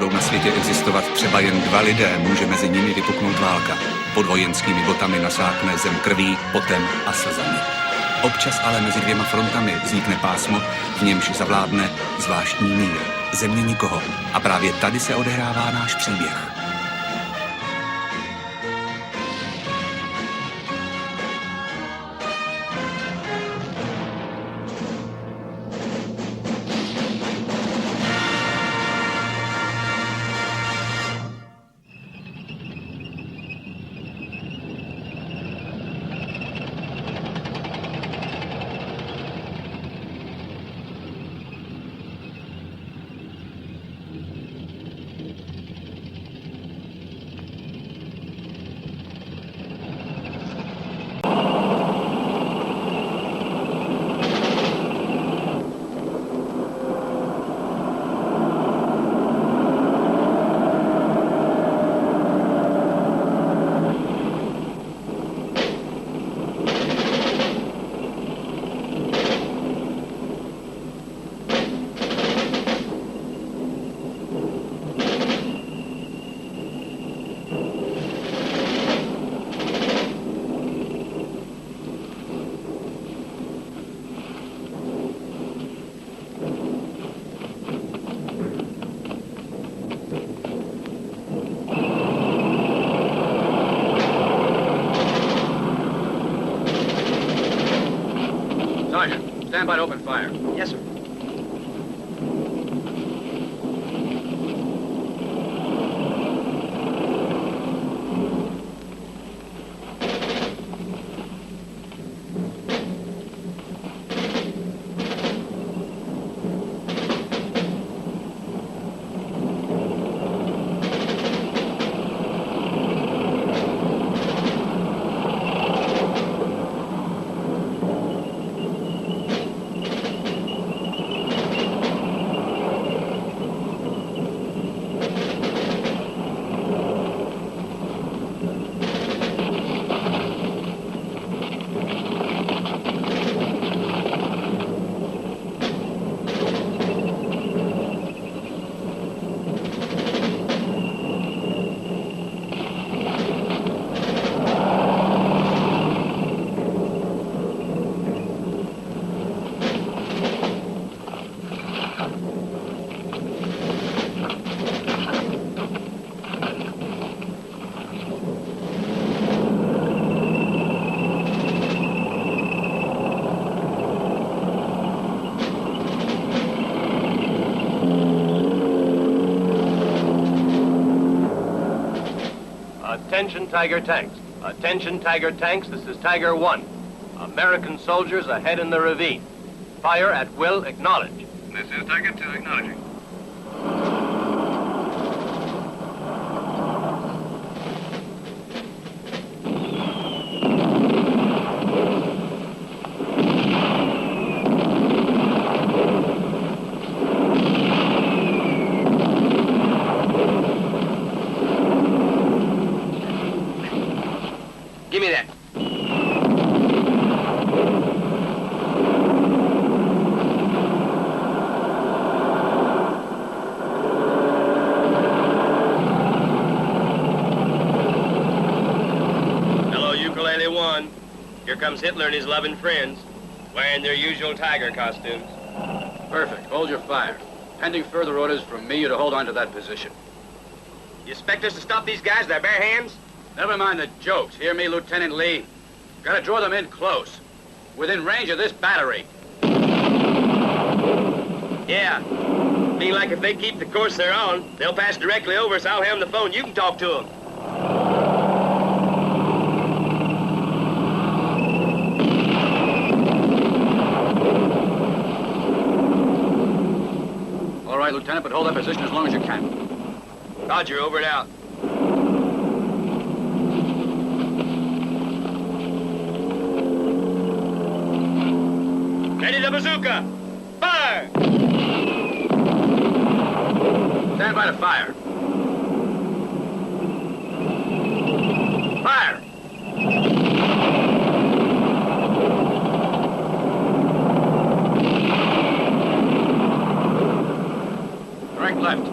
budou na světě existovat třeba jen 2 lidé, může mezi nimi vypuknout válka. Pod vojenskými botami nasákne zem krví, potem a slzami. Občas ale mezi 2 frontami vznikne pásmo, v němž zavládne zvláštní mír. Země nikoho. A právě tady se odehrává náš příběh. Stand by to open fire. Yes, sir. Attention, Tiger Tanks. Attention, Tiger Tanks. This is Tiger 1. American soldiers ahead in the ravine. Fire at will. Acknowledge. This is Tiger 2 acknowledging. Give me that. Hello, Ukulele 1. Here comes Hitler and his loving friends, wearing their usual tiger costumes. Perfect. Hold your fire. Pending further orders from me, you to hold on to that position. You expect us to stop these guys with their bare hands? Never mind the jokes. Hear me, Lieutenant Lee? Gotta draw them in close. Within range of this battery. Yeah. Mean like if they keep the course they're on, they'll pass directly over us. I'll have them the phone. You can talk to them. All right, Lieutenant, but hold that position as long as you can. Roger, over and out. Ready the bazooka! Fire! Stand by to fire. Fire! Right, left.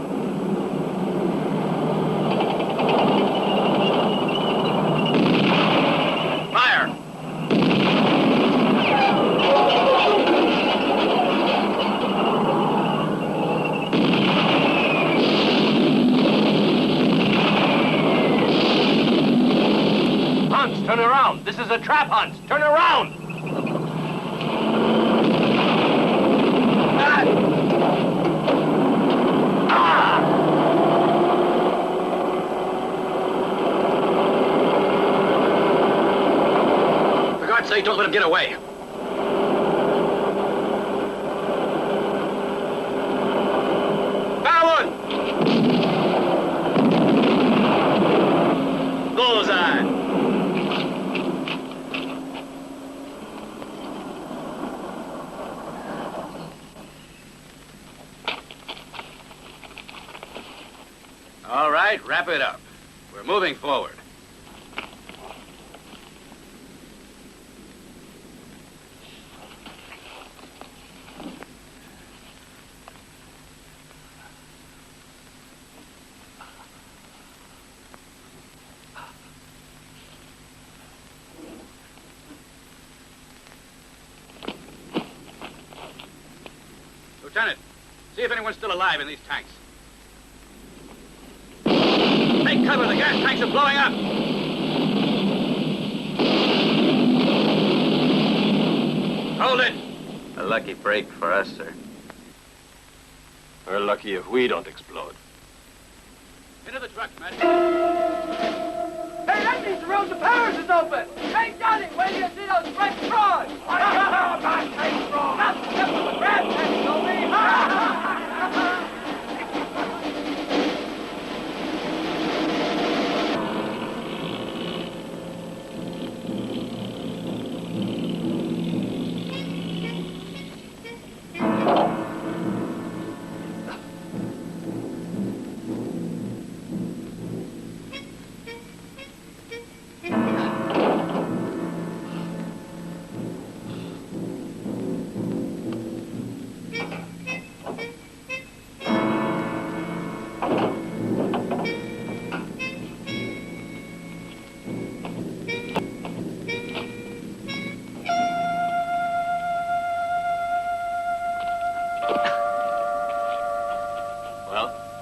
is a trap hunt. Turn around. For God's sake, don't let him get away. Found one! Bullseye! All right, wrap it up. We're moving forward. Lieutenant, see if anyone's still alive in these tanks. Take cover, the gas tanks are blowing up! Hold it! A lucky break for us, sir. We're lucky if we don't explode. Into the truck, Matt. Hey, that means the road to Paris is open! Hey, Johnny, wait till you see those French frogs! What do you know about French frogs? Nothing different with crab tanks, told me!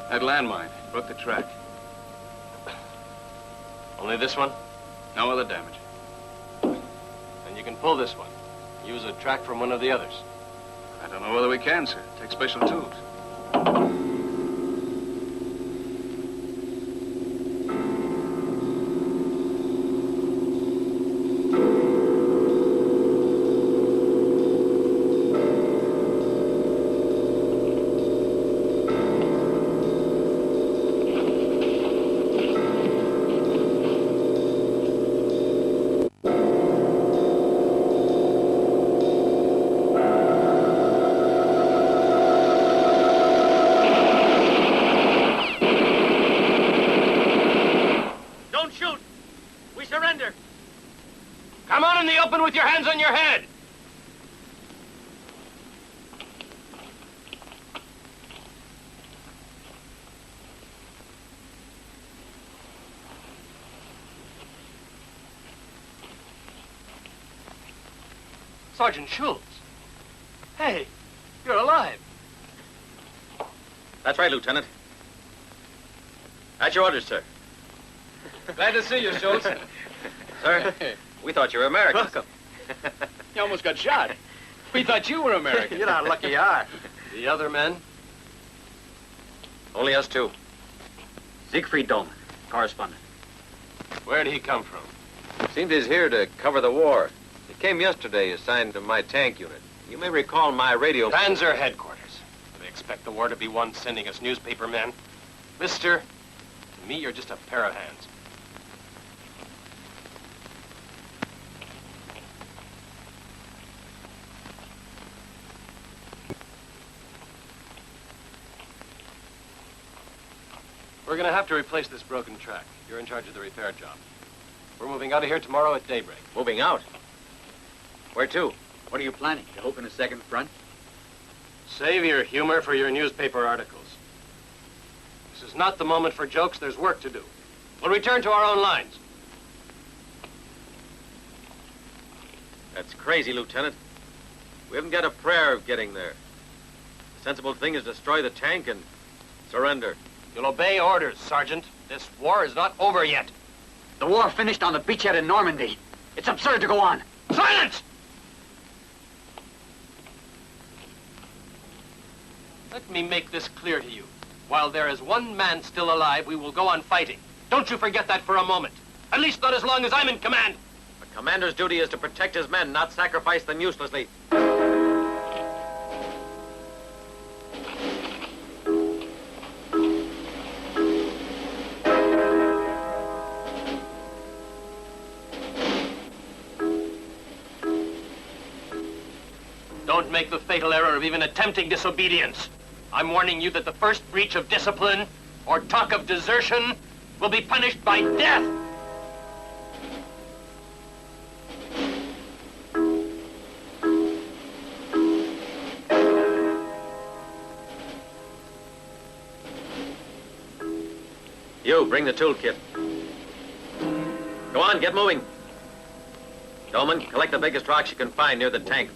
That landmine broke the track. Only this one? No other damage. Then you can pull this one. Use a track from one of the others. I don't know whether we can, sir. Take special tools. Come on in the open with your hands on your head! Sergeant Schultz. Hey, you're alive. That's right, Lieutenant. At your orders, sir. Glad to see you, Schultz. Sir, we thought you were American. Welcome. You almost got shot. We thought you were American. You're not lucky you are. The other men? Only us two. Siegfried Dolman, correspondent. Where'd he come from? Seems he's here to cover the war. He came yesterday, assigned to my tank unit. You may recall my radio... Panzer headquarters. Do they expect the war to be won sending us newspaper men? Mister, to me, you're just a pair of hands. We're gonna have to replace this broken track. You're in charge of the repair job. We're moving out of here tomorrow at daybreak. Moving out? Where to? What are you planning? To open a second front? Save your humor for your newspaper articles. This is not the moment for jokes. There's work to do. We'll return to our own lines. That's crazy, Lieutenant. We haven't got a prayer of getting there. The sensible thing is destroy the tank and surrender. You'll obey orders, Sergeant. This war is not over yet. The war finished on the beachhead in Normandy. It's absurd to go on. Silence! Let me make this clear to you. While there is one man still alive, we will go on fighting. Don't you forget that for a moment. At least not as long as I'm in command. A commander's duty is to protect his men, not sacrifice them uselessly. Don't make the fatal error of even attempting disobedience. I'm warning you that the first breach of discipline or talk of desertion will be punished by death. You, bring the toolkit. Go on, get moving. Dolman, collect the biggest rocks you can find near the tank.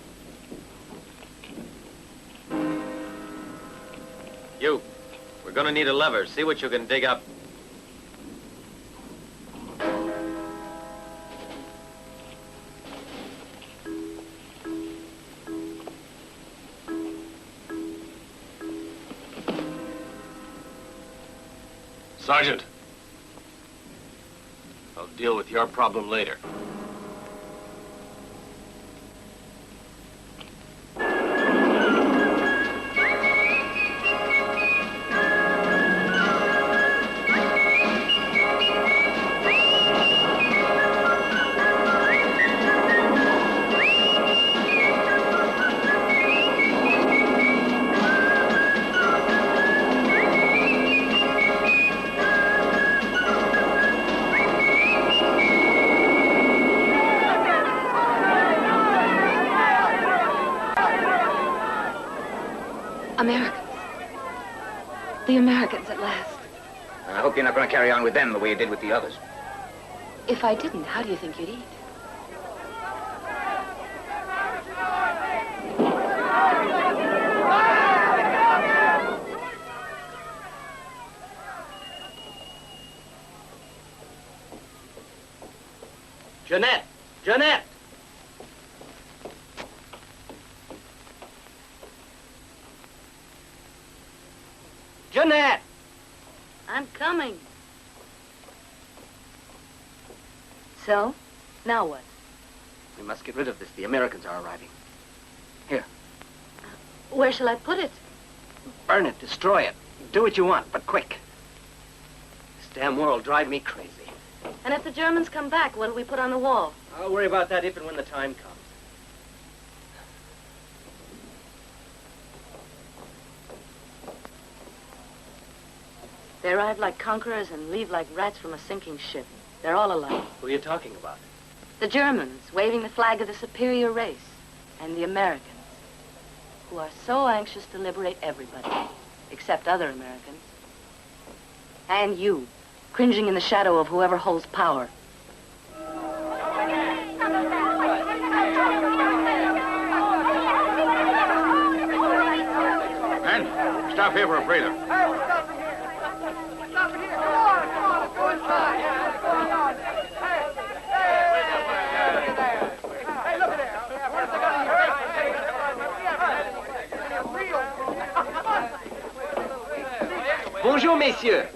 You, we're gonna need a lever. See what you can dig up. Sergeant, I'll deal with your problem later. Americans. The Americans at last. I hope you're not going to carry on with them the way you did with the others. If I didn't, how do you think you'd eat? Jeanette! Jeanette! Jeanette! I'm coming. So, now what? We must get rid of this. The Americans are arriving. Here. Where shall I put it? Burn it, destroy it. Do what you want, but quick. This damn war will drive me crazy. And if the Germans come back, what'll we put on the wall? I'll worry about that if and when the time comes. They arrive like conquerors and leave like rats from a sinking ship. They're all alike. Who are you talking about? The Germans, waving the flag of the superior race. And the Americans, who are so anxious to liberate everybody, except other Americans. And you, cringing in the shadow of whoever holds power. Men, stop here for a breather. Hey, we're stopping here. We're stopping here. Come on, come on. Let's go inside. Yeah, what's going on? Hey, hey, look at there. Where's the gun? Bonjour, messieurs.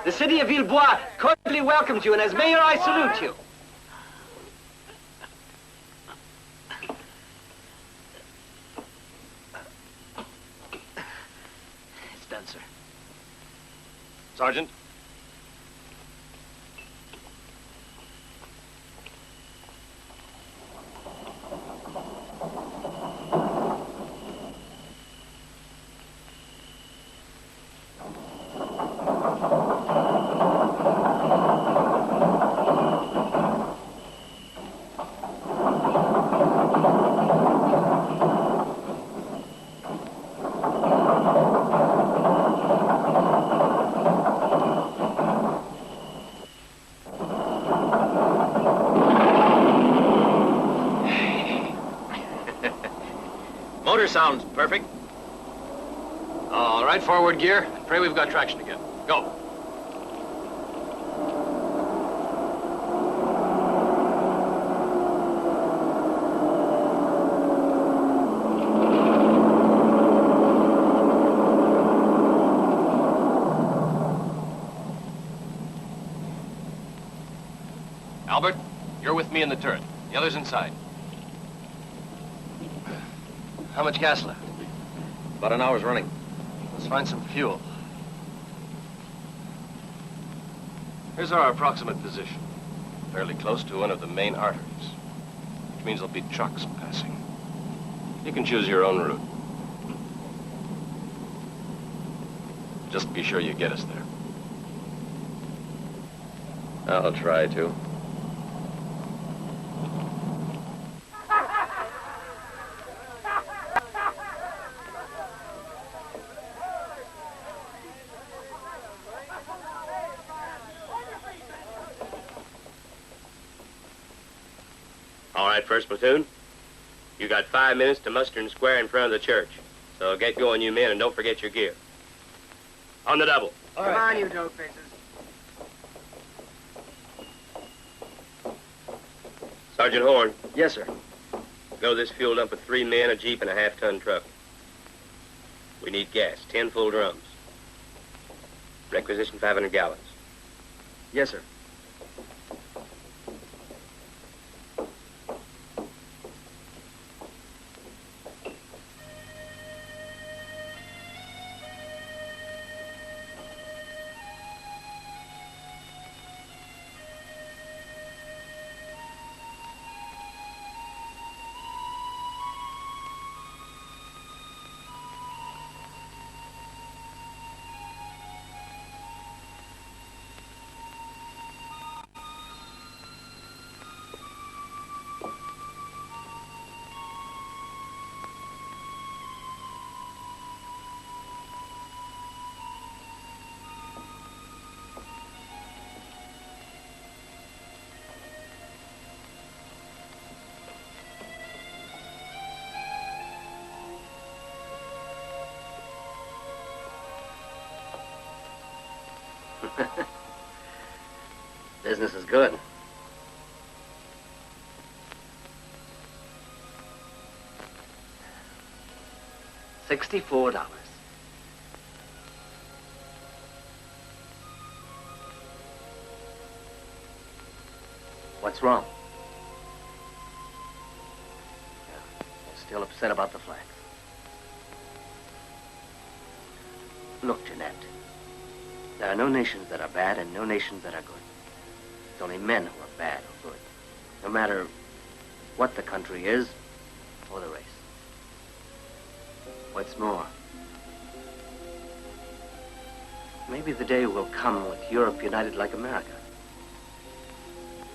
The city of Villebois cordially welcomes you, and as mayor, I salute you. It's done, sir. Sergeant? Motor sounds perfect. All right, forward gear. Pray we've got traction again. Go. Me in the turret. The others inside. How much gas left? About an hour's running. Let's find some fuel. Here's our approximate position. Fairly close to one of the main arteries. Which means there'll be trucks passing. You can choose your own route. Just be sure you get us there. I'll try to. All right, first platoon. You got 5 minutes to muster and square in front of the church. So get going, you men, and don't forget your gear. On the double. Come on, you dope faces. Sergeant Horn, Yes, sir. go this fuel dump with 3 men, a jeep, and a half-ton truck. We need gas, 10 full drums. Requisition 500 gallons. Yes, sir. Business is good. $64. What's wrong? You're still upset about the flags. Look, Jeanette. There are no nations that are bad and no nations that are good. It's only men who are bad or good. No matter what the country is or the race. What's more, maybe the day will come with Europe united like America.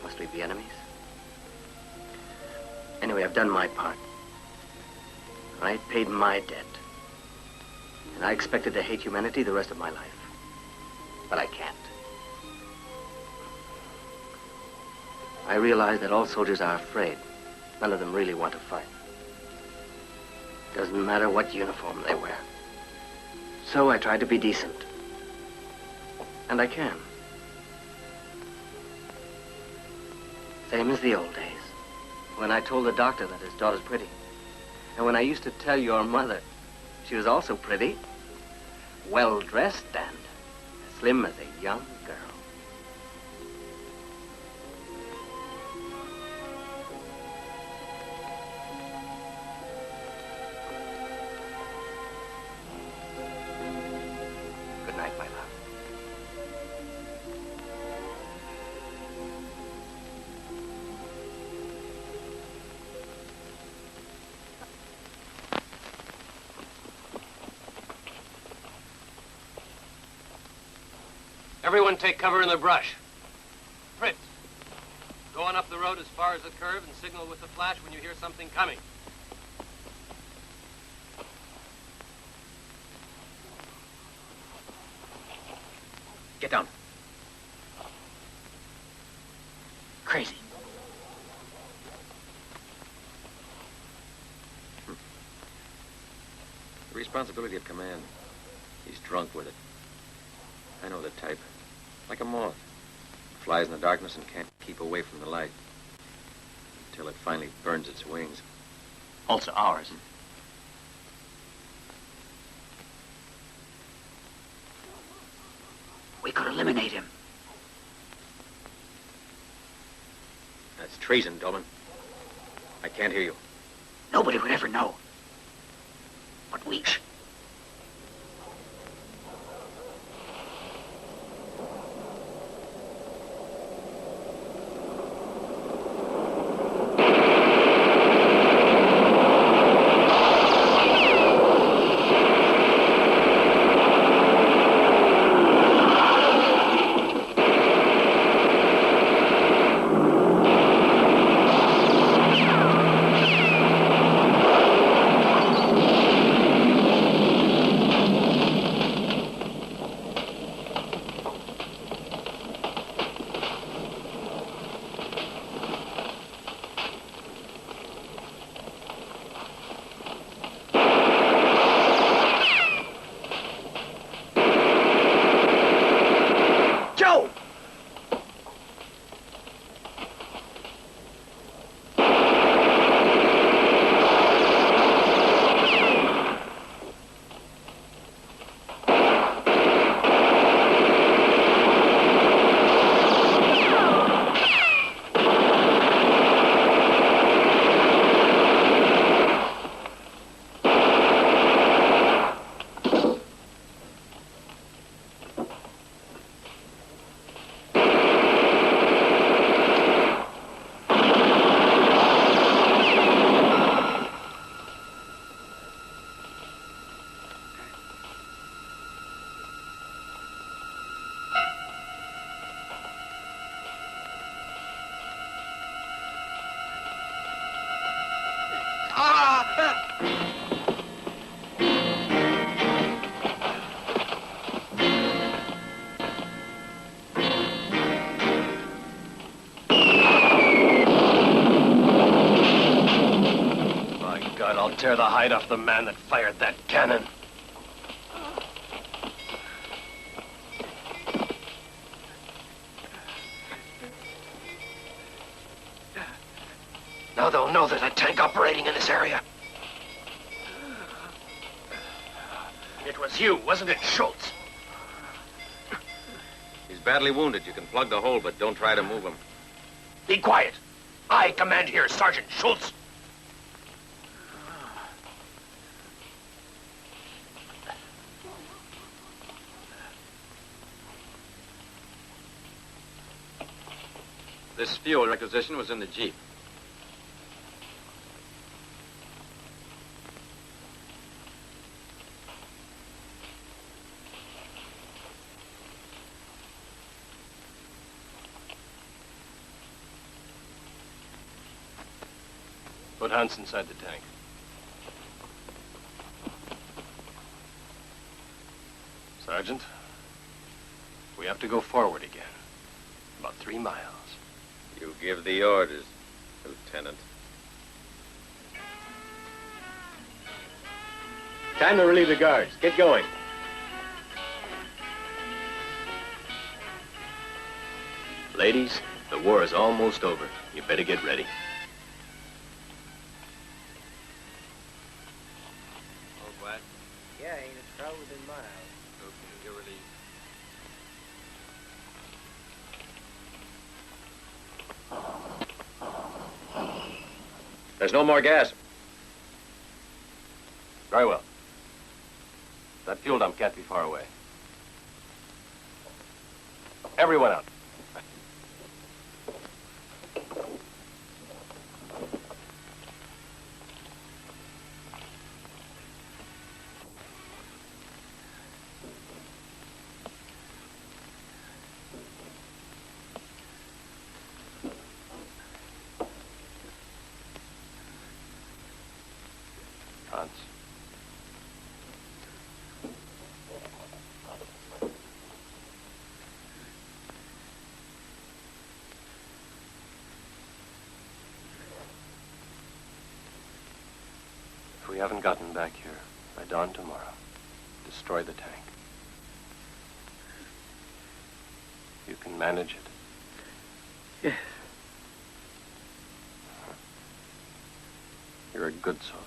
Must we be enemies? Anyway, I've done my part. I paid my debt. And I expected to hate humanity the rest of my life. But I can't. I realize that all soldiers are afraid. None of them really want to fight. Doesn't matter what uniform they wear. So I tried to be decent. And I can. Same as the old days. When I told the doctor that his daughter's pretty. And when I used to tell your mother she was also pretty, well-dressed, and as slim as a young girl. Good night, my love. Everyone take cover in the brush. Fritz, go on up the road as far as the curve and signal with the flash when you hear something coming. Get down. Crazy. The responsibility of command. He's drunk with it. I know the type. Like a moth. Flies in the darkness and can't keep away from the light. Until it finally burns its wings. Also ours. We could eliminate him. That's treason, Dolman. I can't hear you. Nobody would ever know. But we... Shh. Tear the hide off the man that fired that cannon. Now they'll know there's a tank operating in this area. It was you, wasn't it, Schultz? He's badly wounded. You can plug the hole, but don't try to move him. Be quiet. I command here, Sergeant Schultz. This fuel requisition was in the Jeep. Put Hans inside the tank. Sergeant, we have to go forward again. About 3 miles. You give the orders, Lieutenant. Time to relieve the guards. Get going. Ladies, the war is almost over. You better get ready. All quiet. Yeah, ain't a crowd within miles. Okay, you're relieved. There's no more gas. Very well. That fuel dump can't be far away. Everyone out. Hans. If we haven't gotten back here by dawn tomorrow, destroy the tank. You can manage it. Yes. You're a good soldier.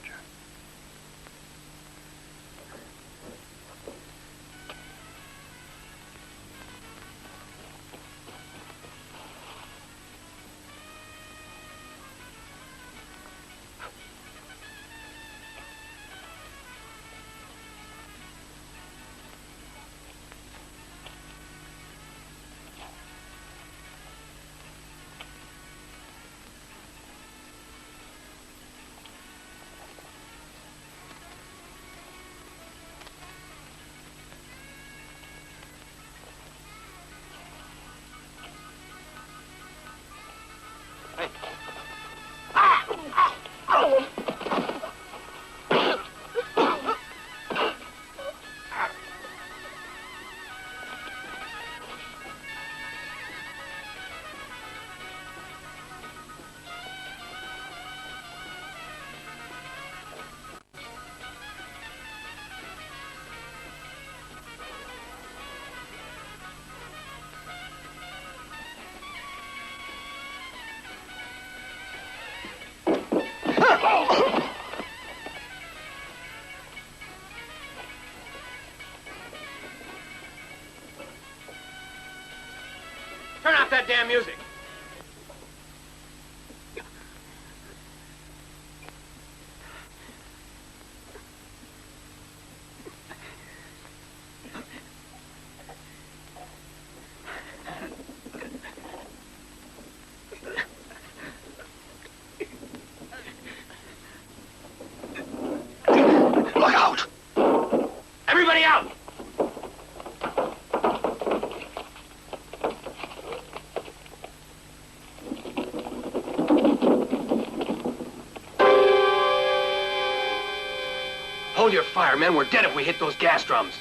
damn music. Look out! Everybody out! Hold your fire, men. We're dead if we hit those gas drums.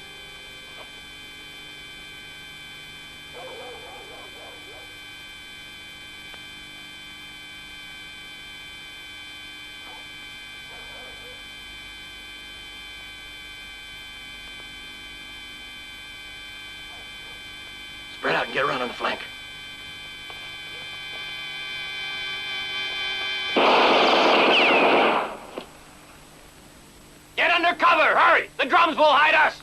Spread out and get around on the flank. Get under cover! Hurry! The drums will hide us!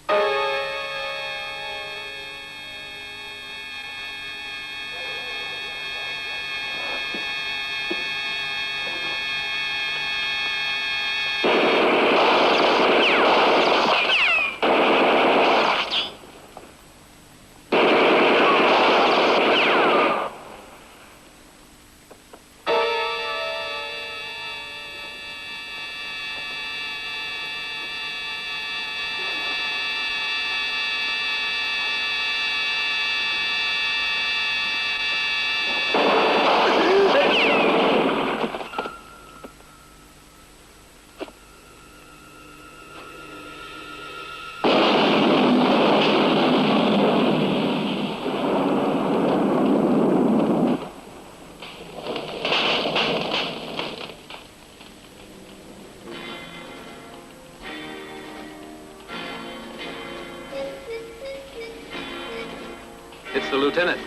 It's the lieutenant.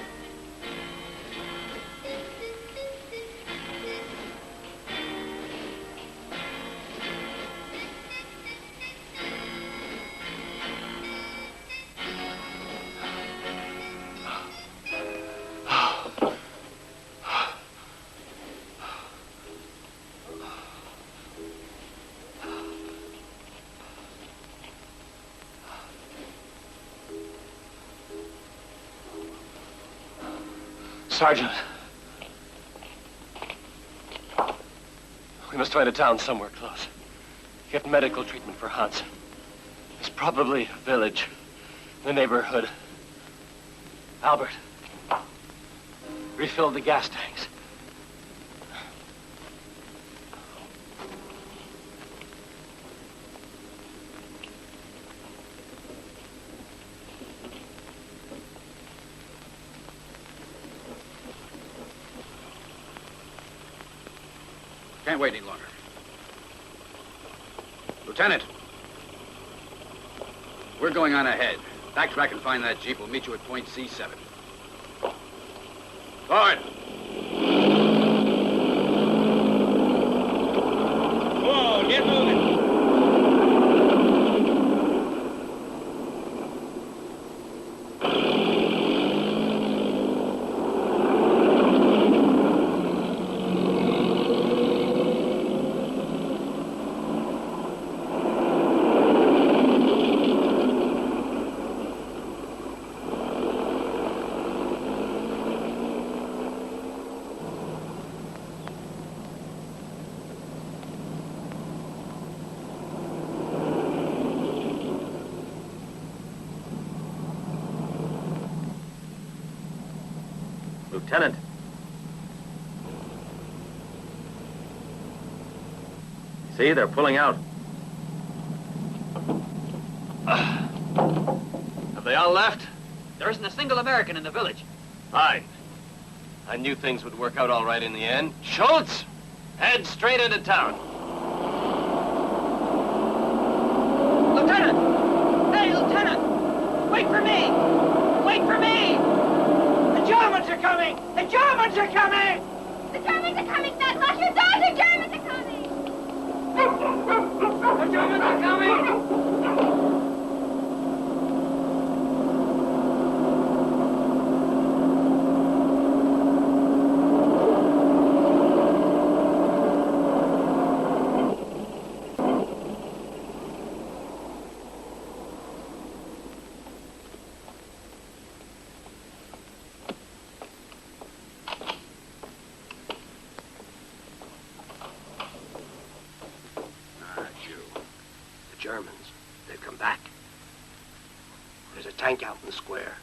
Sergeant. We must find a town somewhere close. Get medical treatment for Hans. It's probably a village in the neighborhood. Albert, refill the gas tanks. Can't wait any longer. Lieutenant, we're going on ahead. Backtrack and find that Jeep. We'll meet you at point C7. Forward! Whoa, get moving! Lieutenant. See, they're pulling out. Have they all left? There isn't a single American in the village. Fine. I knew things would work out all right in the end. Schultz, head straight into town. Lieutenant! Hey, Lieutenant! Wait for me! Wait for me! The Germans are coming! The Germans are coming! The Germans are coming, Ned! Lock your doors! The Germans are coming! The Germans are coming! Germans. They've come back. There's a tank out in the square.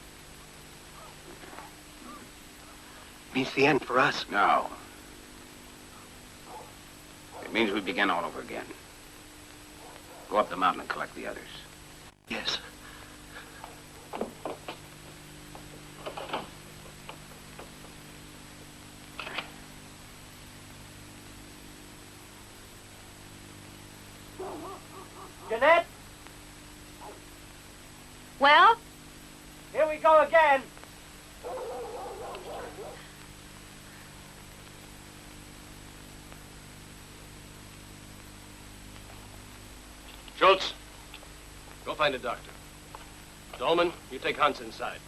Means the end for us. No. It means we begin all over again. Go up the mountain and collect the others. Yes. Jeanette, Well? here we go again. Schultz, go find a doctor. Dolman, you take Hans inside.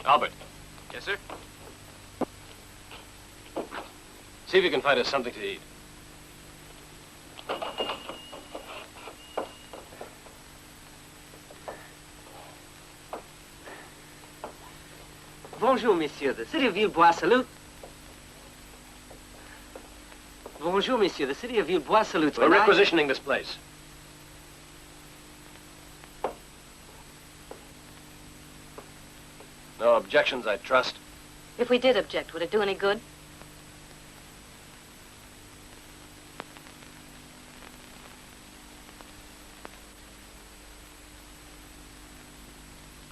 Albert. Yes, sir? See if you can find us something to eat. Bonjour, monsieur. The city of Villebois salute. Bonjour, monsieur. The city of Villebois salutes. We're requisitioning this place. No objections, I trust. If we did object, would it do any good?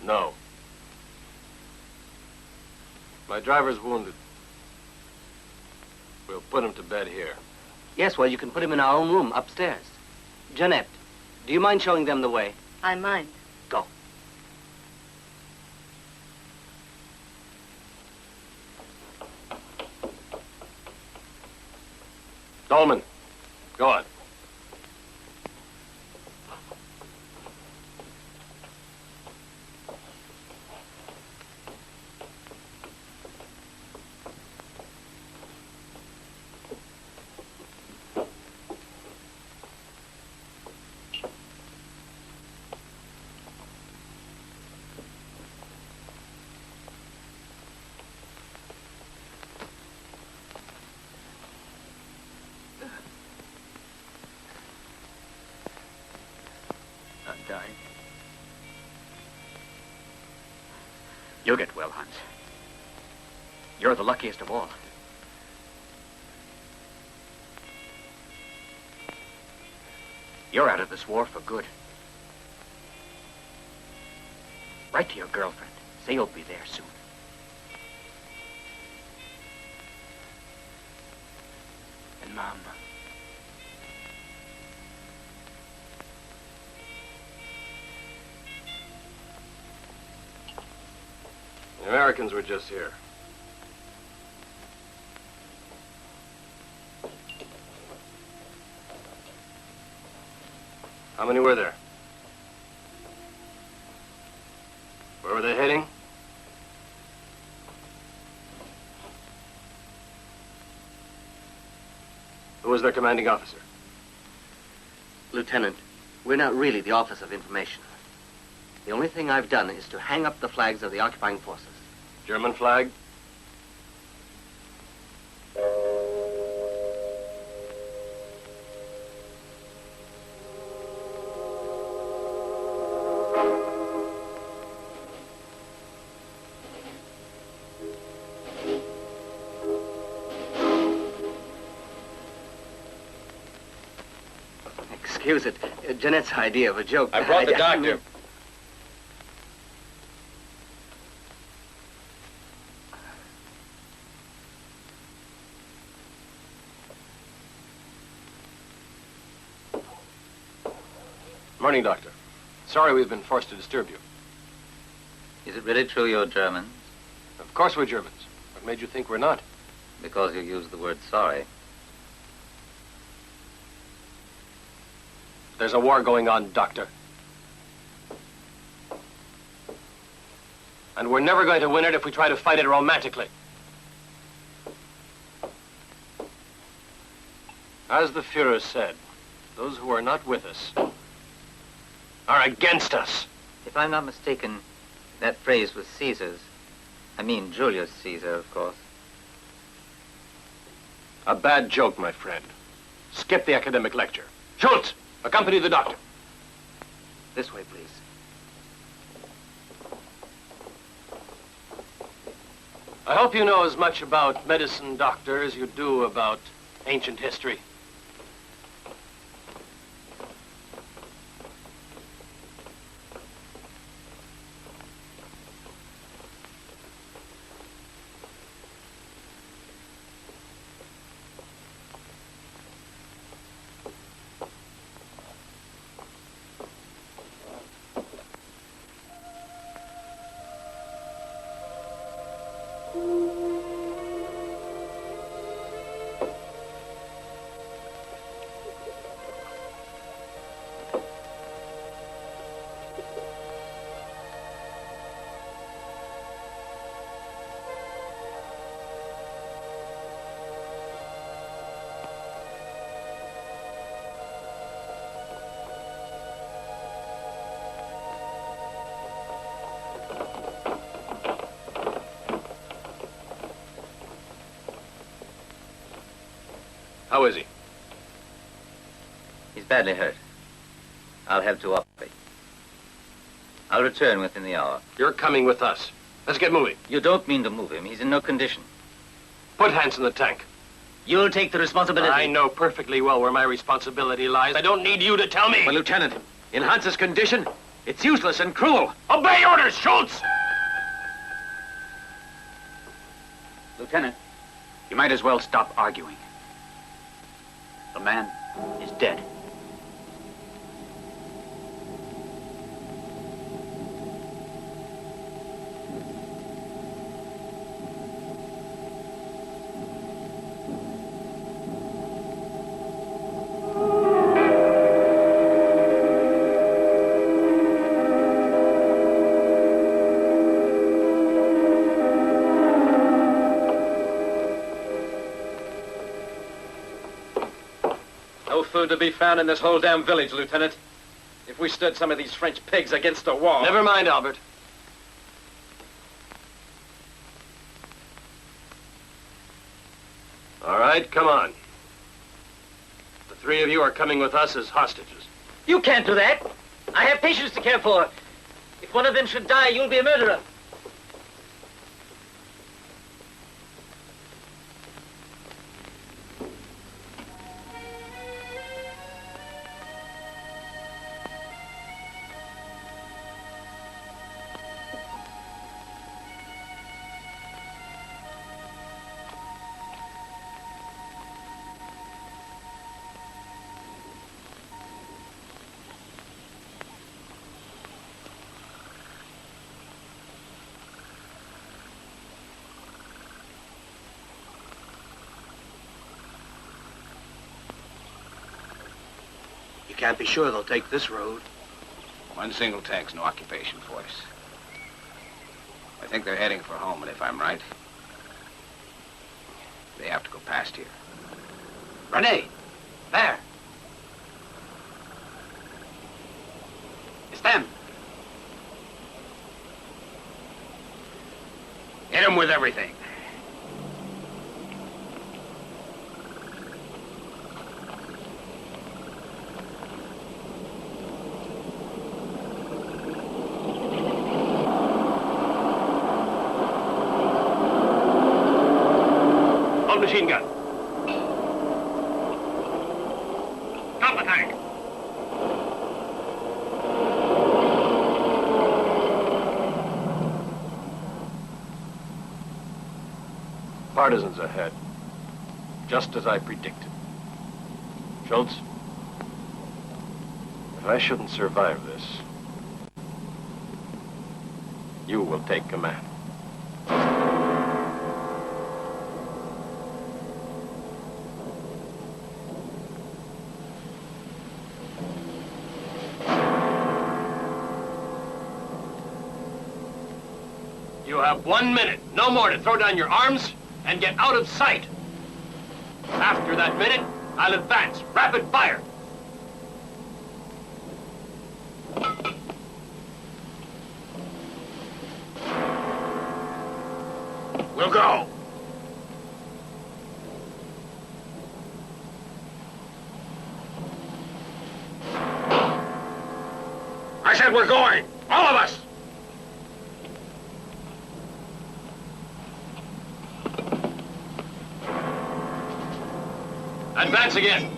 No. My driver's wounded. We'll put him to bed here. Yes, well, you can put him in our own room upstairs. Jeanette, do you mind showing them the way? I mind. Go. Dolman, go on. Dying. You'll get well, Hans. You're the luckiest of all. You're out of this war for good. Write to your girlfriend. Say you'll be there soon. And Mom. The Americans were just here. How many were there? Where were they heading? Who was their commanding officer? Lieutenant, we're not really the Office of Information. The only thing I've done is to hang up the flags of the occupying forces. German flag? Excuse it. Jeanette's idea of a joke. I brought the didn't doctor. mean- Morning, Doctor. Sorry we've been forced to disturb you. Is it really true you're Germans? Of course we're Germans. What made you think we're not? Because you used the word sorry. There's a war going on, Doctor. And we're never going to win it if we try to fight it romantically. As the Führer said, those who are not with us are against us. If I'm not mistaken, that phrase was Caesar's. I mean Julius Caesar, of course. A bad joke, my friend. Skip the academic lecture. Schultz, accompany the doctor. This way, please. I hope you know as much about medicine, Doctor, as you do about ancient history. How is he? He's badly hurt. I'll have to operate. I'll return within the hour. You're coming with us. Let's get moving. You don't mean to move him. He's in no condition. Put hands in the tank. You'll take the responsibility. I know perfectly well where my responsibility lies. I don't need you to tell me. But, Lieutenant, in Hans's condition, it's useless and cruel. Obey orders, Schultz! Lieutenant, you might as well stop arguing. The man is dead. No food to be found in this whole damn village, Lieutenant. If we stood some of these French pigs against a wall... Never mind, Albert. All right, come on. The three of you are coming with us as hostages. You can't do that. I have patients to care for. If one of them should die, you'll be a murderer. You can't be sure they'll take this road. One single tank's no occupation force. I think they're heading for home, and if I'm right, they have to go past here. Renee! There! It's them. Hit them with everything. Machine gun. Stop the tank. Partisans ahead. Just as I predicted. Schultz, if I shouldn't survive this, you will take command. You have 1 minute, no more, to throw down your arms and get out of sight. After that minute, I'll advance. Rapid fire. We'll go. said we're going. All of us. Advance again.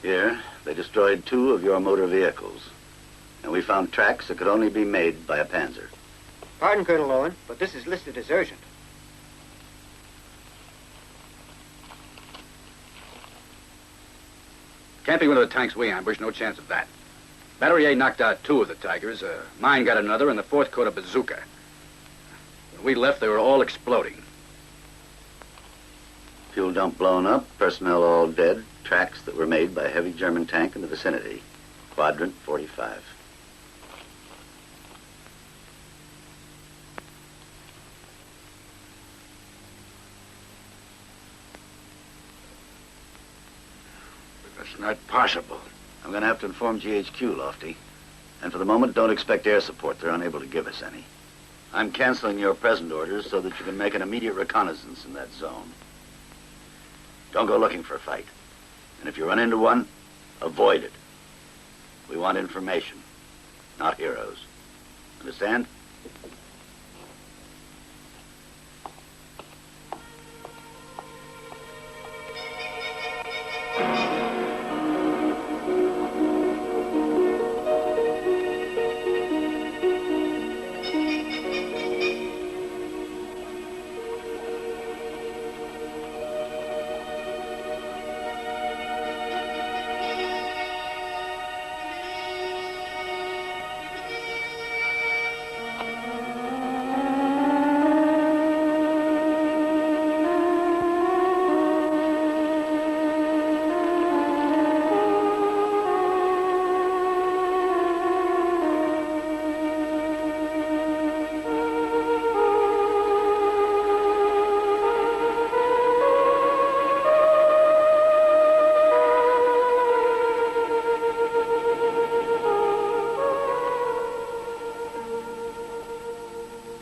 Here, they destroyed 2 of your motor vehicles. And we found tracks that could only be made by a Panzer. Pardon, Colonel Owen, but this is listed as urgent. Can't be one of the tanks we ambushed. No chance of that. Battery A knocked out 2 of the Tigers. Mine got another, and the 4th caught a bazooka. When we left, they were all exploding. Fuel dump blown up, personnel all dead, tracks that were made by a heavy German tank in the vicinity. Quadrant 45. That's not possible. I'm going to have to inform GHQ, Lofty. And for the moment, don't expect air support. They're unable to give us any. I'm canceling your present orders so that you can make an immediate reconnaissance in that zone. Don't go looking for a fight. And if you run into one, avoid it. We want information, not heroes. Understand?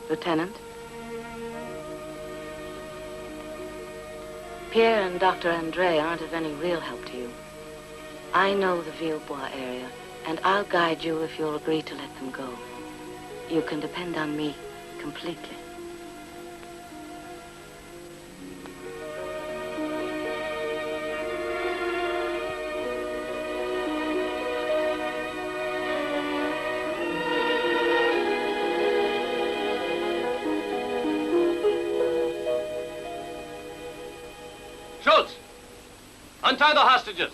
Lieutenant? Pierre and Dr. Andre aren't of any real help to you. I know the Villebois area, and I'll guide you if you'll agree to let them go. You can depend on me completely. Untie the hostages.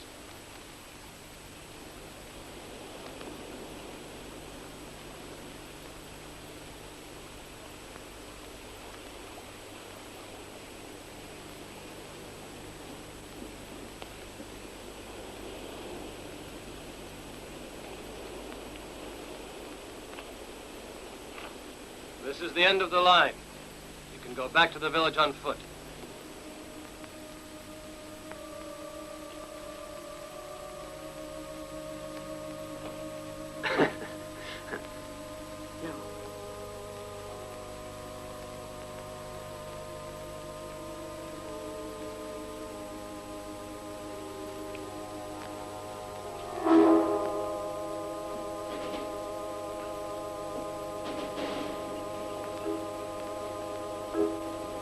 This is the end of the line. You can go back to the village on foot.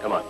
Come on.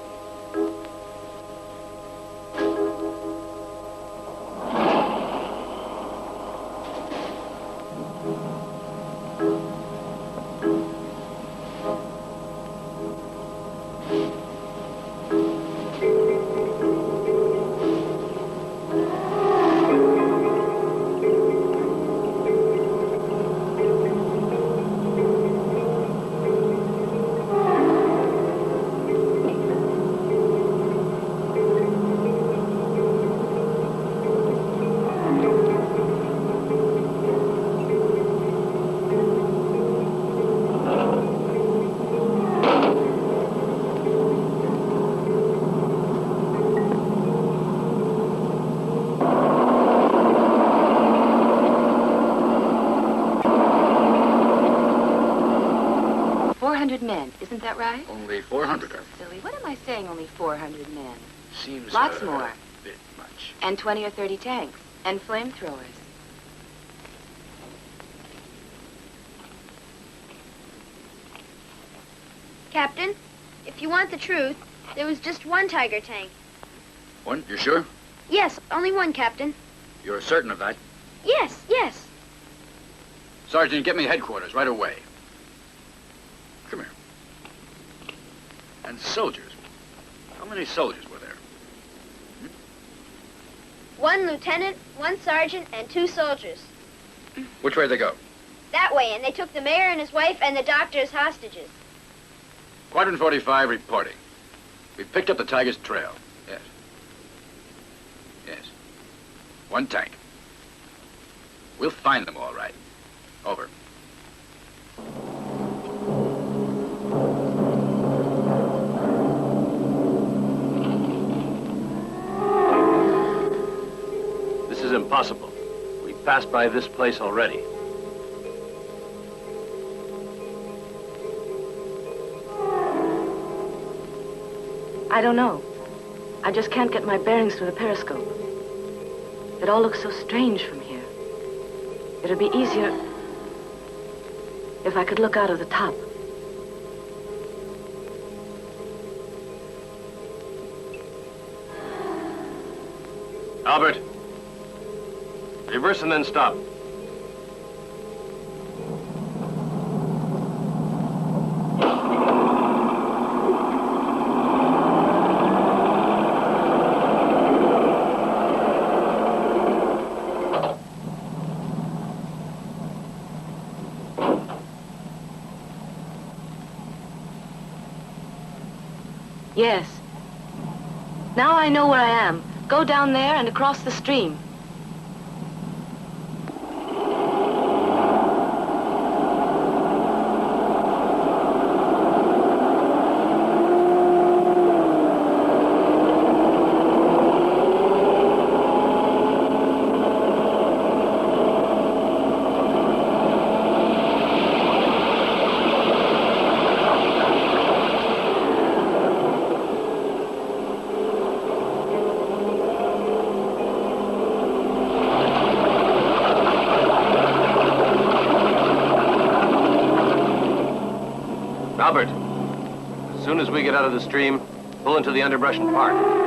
men, isn't that right? Only 400 of them. Silly. What am I saying, only 400 men? Seems Lots more. a bit much. And 20 or 30 tanks. And flamethrowers. Captain, if you want the truth, there was just one Tiger tank. One? You sure? Yes, only one, Captain. You're certain of that? Yes, yes. Sergeant, get me headquarters right away. Come here. And soldiers. How many soldiers were there? One lieutenant, one sergeant, and 2 soldiers. Which way they go? That way, and they took the mayor and his wife and the doctor as hostages. Quadrant 45 reporting. We picked up the Tiger's trail. Yes. Yes. One tank. We'll find them all right. Over. This is impossible. We passed by this place already. I don't know. I just can't get my bearings through the periscope. It all looks so strange from here. It'd be easier if I could look out of the top. Albert. Reverse and then stop. Yes. Now I know where I am. Go down there and across the stream. Albert, as soon as we get out of the stream, pull into the underbrush and park.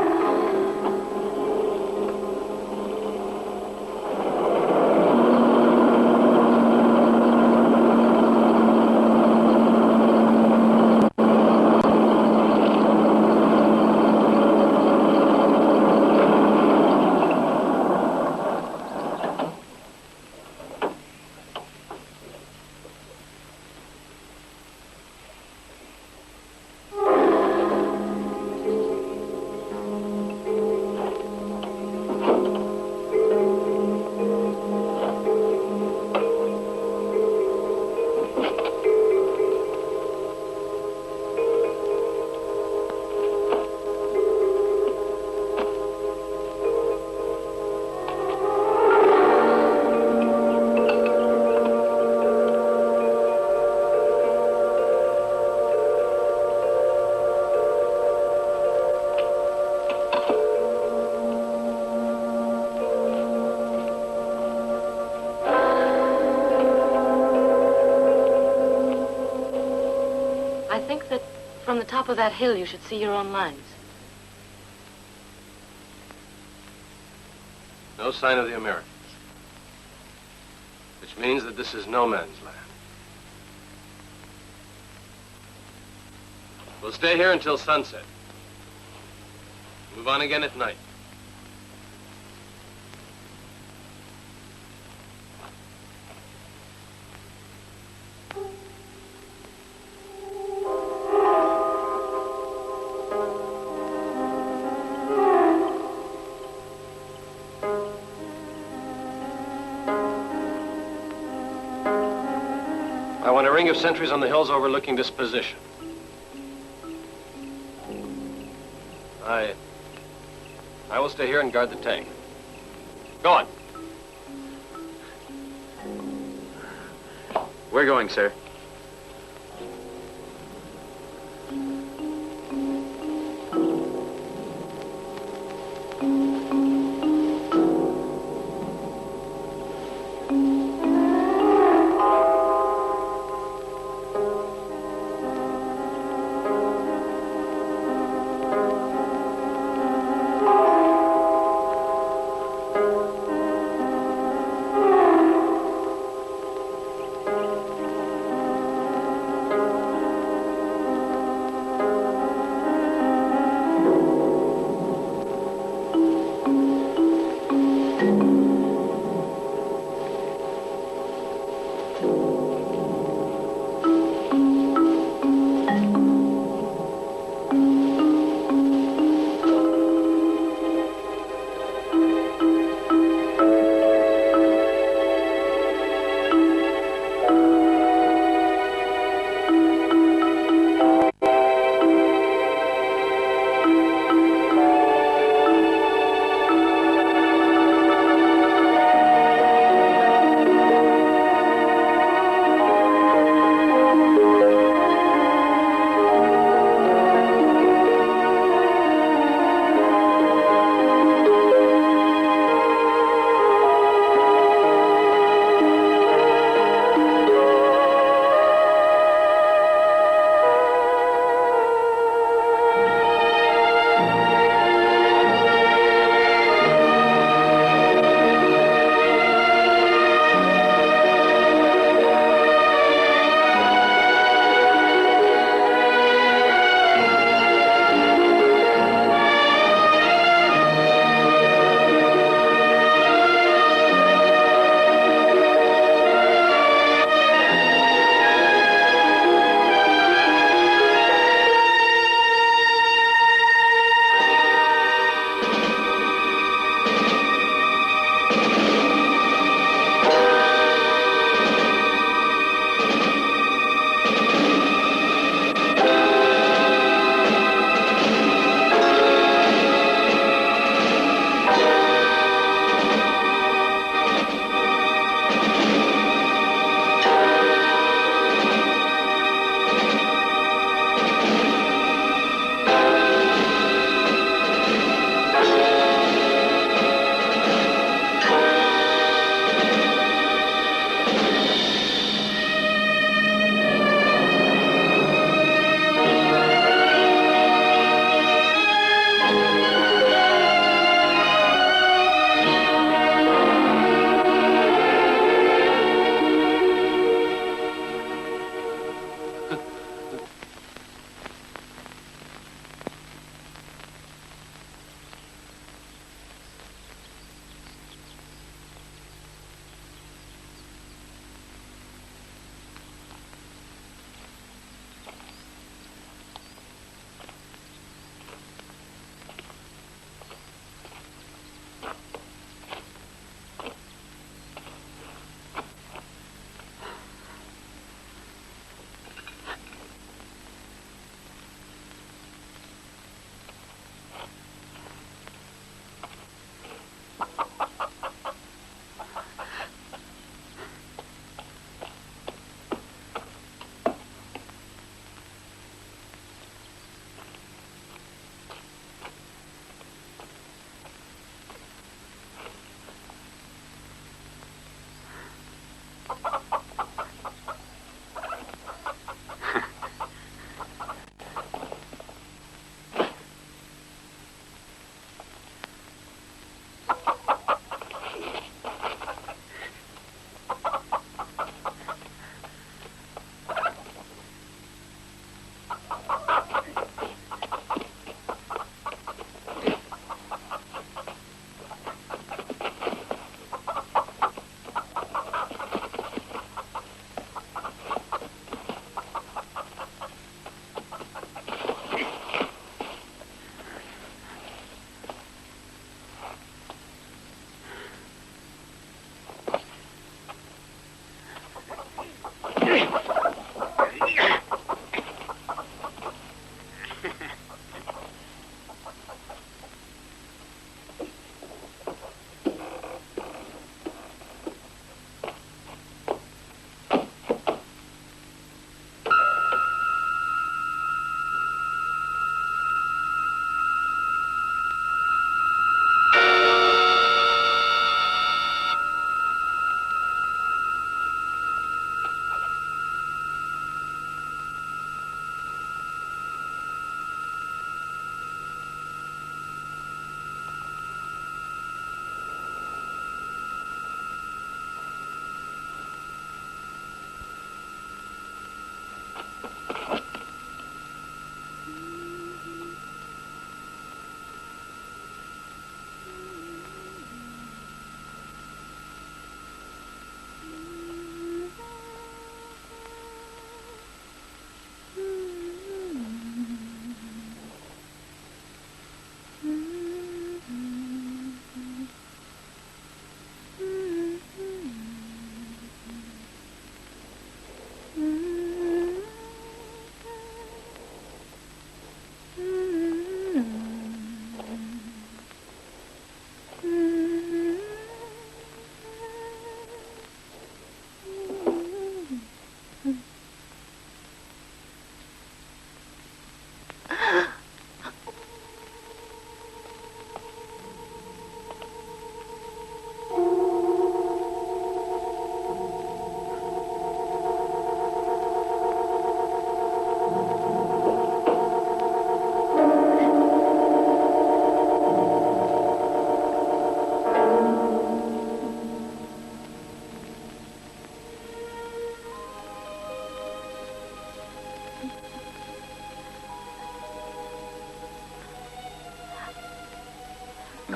I think that from the top of that hill you should see your own lines. No sign of the Americans. Which means that this is no man's land. We'll stay here until sunset. Move on again at night. I want a ring of sentries on the hills overlooking this position. I will stay here and guard the tank. Go on. We're going, sir.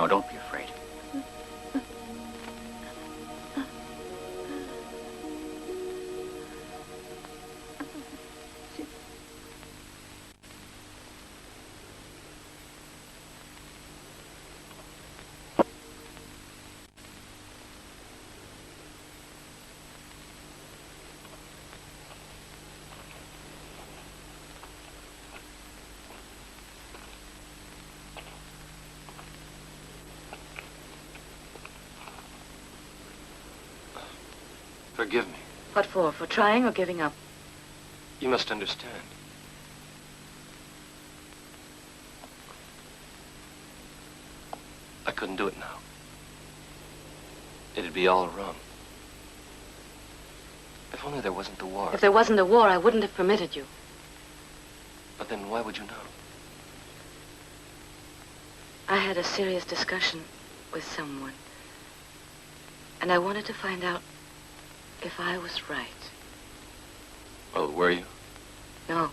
No, don't be afraid. Forgive me. What for? For trying or giving up? You must understand. I couldn't do it now. It'd be all wrong. If only there wasn't the war. If there wasn't a war, I wouldn't have permitted you. But then why would you know? I had a serious discussion with someone. And I wanted to find out if I was right. Oh, were you? No.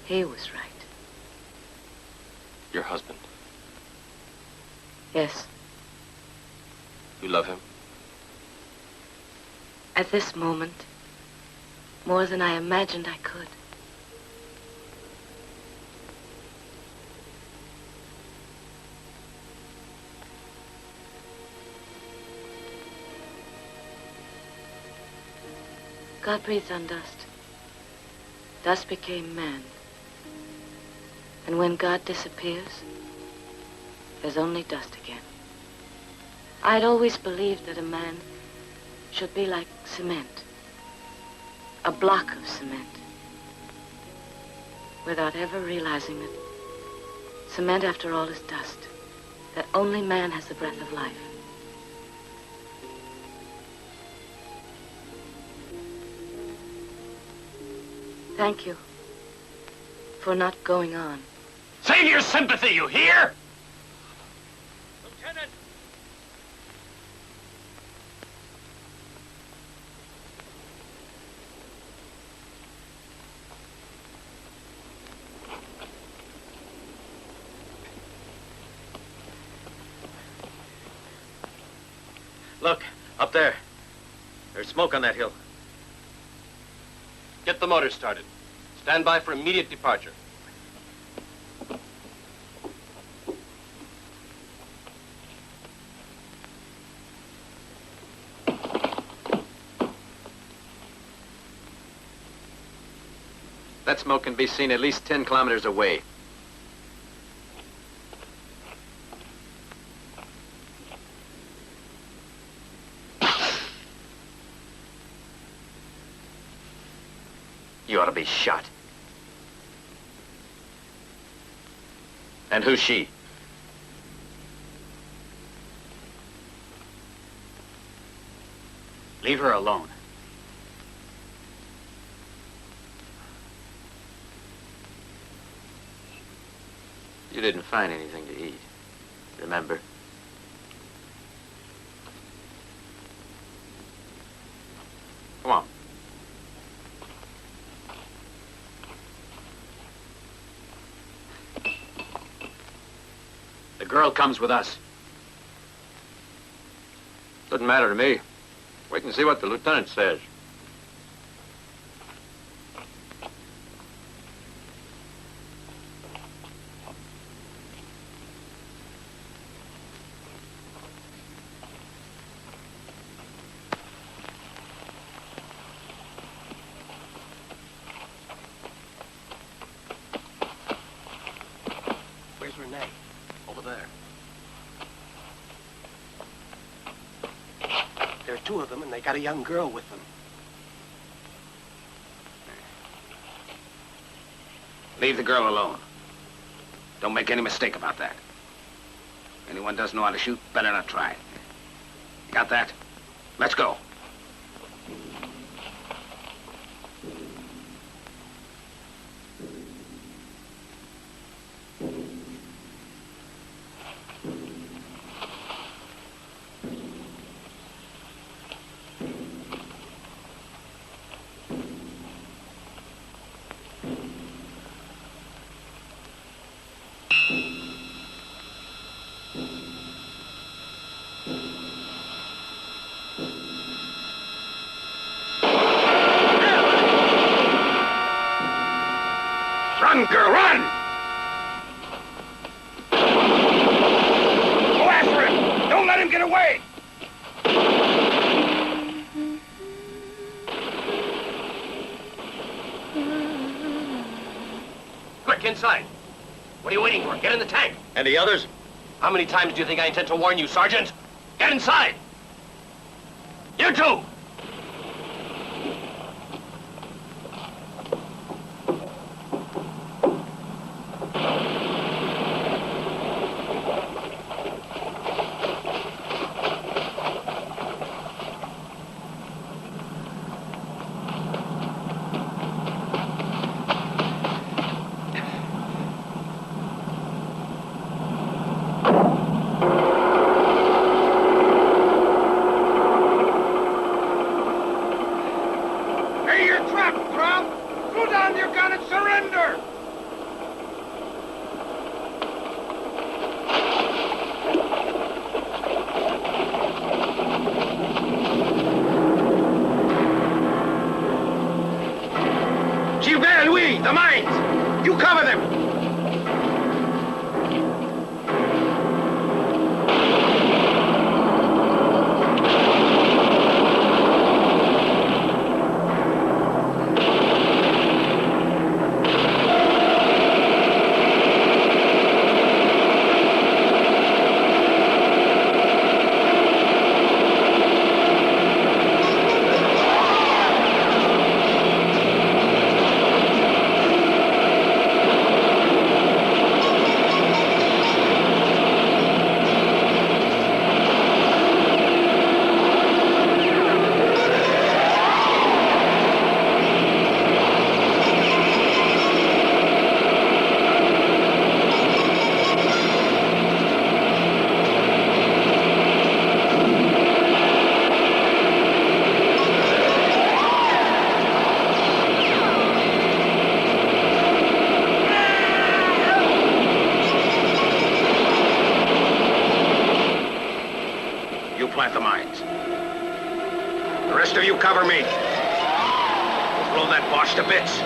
He was right. Your husband. Yes. You love him? At this moment, more than I imagined I could. God breathed on dust. Dust became man. And when God disappears, there's only dust again. I'd always believed that a man should be like cement. A block of cement. Without ever realizing that cement, after all, is dust. That only man has the breath of life. Thank you for not going on. Save your sympathy, you hear? Lieutenant! Look, up there. There's smoke on that hill. Get the motor started. Stand by for immediate departure. That smoke can be seen at least 10 kilometers away. You ought to be shot. And who's she? Leave her alone. You didn't find anything to eat, remember? Come on. The girl comes with us. Doesn't matter to me. Wait and see what the lieutenant says. Where's Renee? Over there. There are two of them, and they got a young girl with them. Leave the girl alone. Don't make any mistake about that. Anyone doesn't know how to shoot, better not try. Got that? Let's go. Run, girl, run! Go after him! Don't let him get away! Quick, inside. What are you waiting for? Get in the tank. And the others? How many times do you think I intend to warn you, Sergeant? Get inside! You too! The mines! You cover them! Plant the mines. The rest of you cover me. We'll blow that Bosch to bits.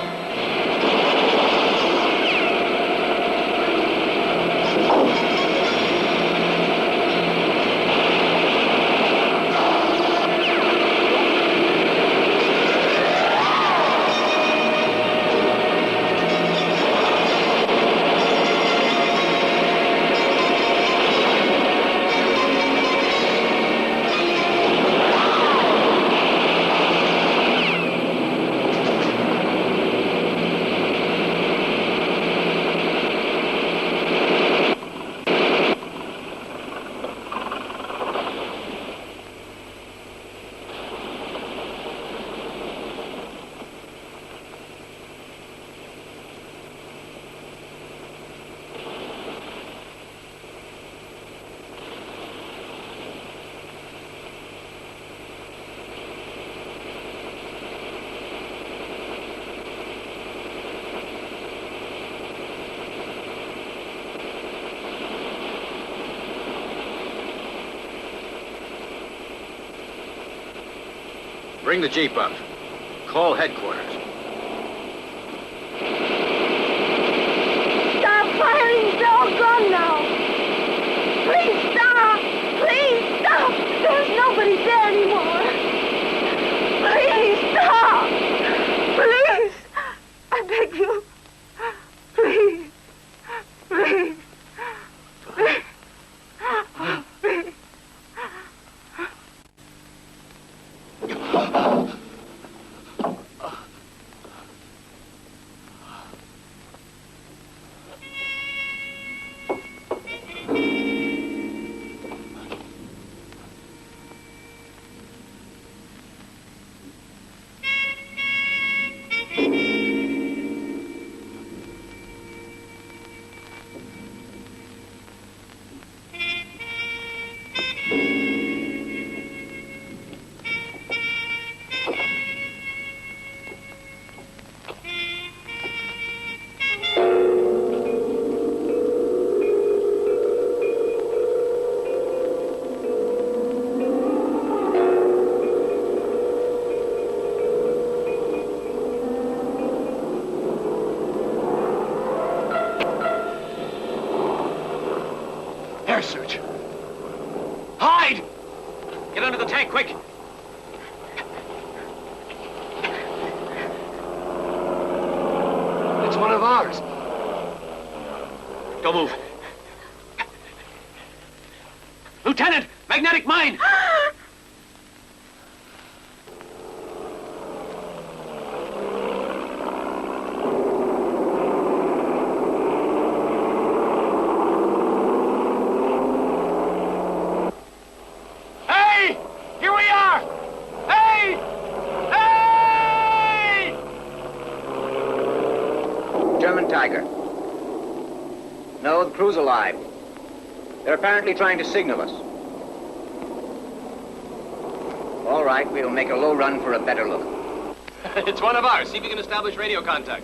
Bring the Jeep up. Call headquarters. Stop firing! It's all gone now! Please stop! Please stop! There's nobody there anymore! Please stop! Please! I beg you! Please! Please! Please! Please! search. Hide! Get under the tank, quick! It's one of ours. Don't move. Lieutenant! Magnetic mine! Hey! Here we are! Hey! Hey! German Tiger. No, the crew's alive. They're apparently trying to signal us. All right, we'll make a low run for a better look. It's one of ours. See if you can establish radio contact.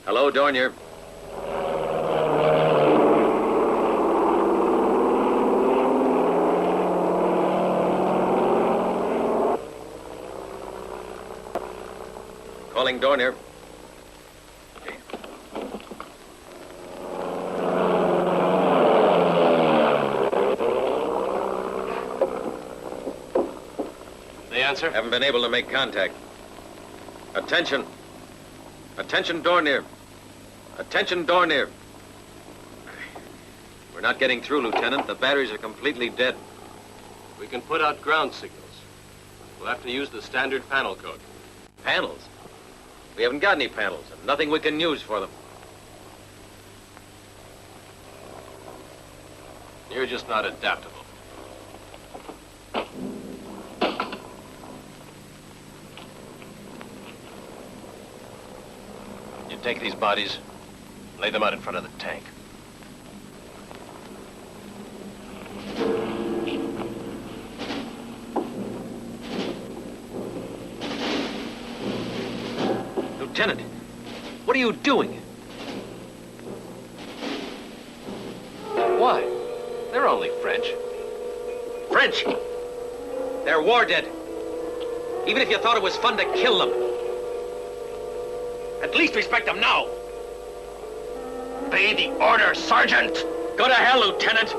Hello, Dornier. Calling Dornier. The answer? Haven't been able to make contact. Attention. Attention, Dornier. Attention, Dornier. We're not getting through, Lieutenant. The batteries are completely dead. We can put out ground signals. We'll have to use the standard panel code. Panels? We haven't got any panels, and nothing we can use for them. You're just not adaptable. You take these bodies, lay them out in front of the tank. Lieutenant, what are you doing? Why? They're only French. French! They're war dead. Even if you thought it was fun to kill them. At least respect them now. Obey the order, Sergeant. Go to hell, Lieutenant.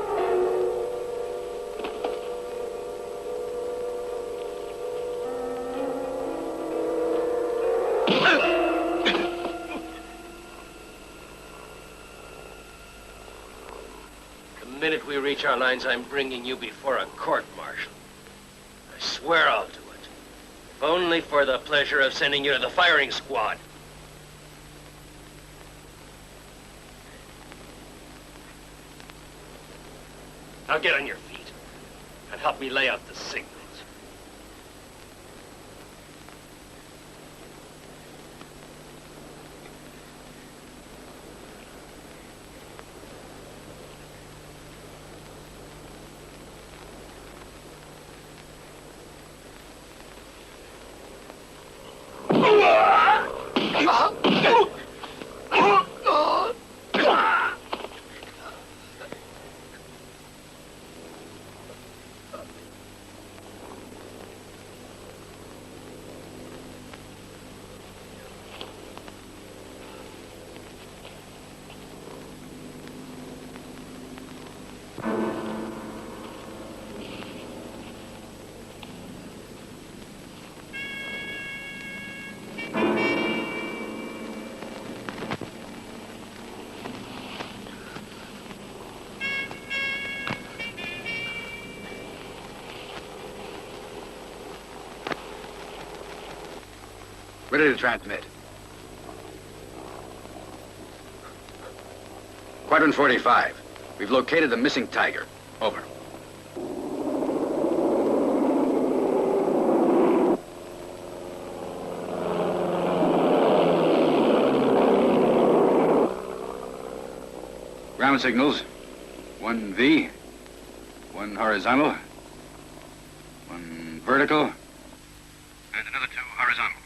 The minute we reach our lines, I'm bringing you before a court-martial. I swear I'll do it. If only for the pleasure of sending you to the firing squad. Now get on your feet and help me lay out the signals. Ready to transmit. Quadrant 45. We've located the missing Tiger. Over. Ground signals. 1 V, 1 horizontal, vertical. And another 2 horizontal.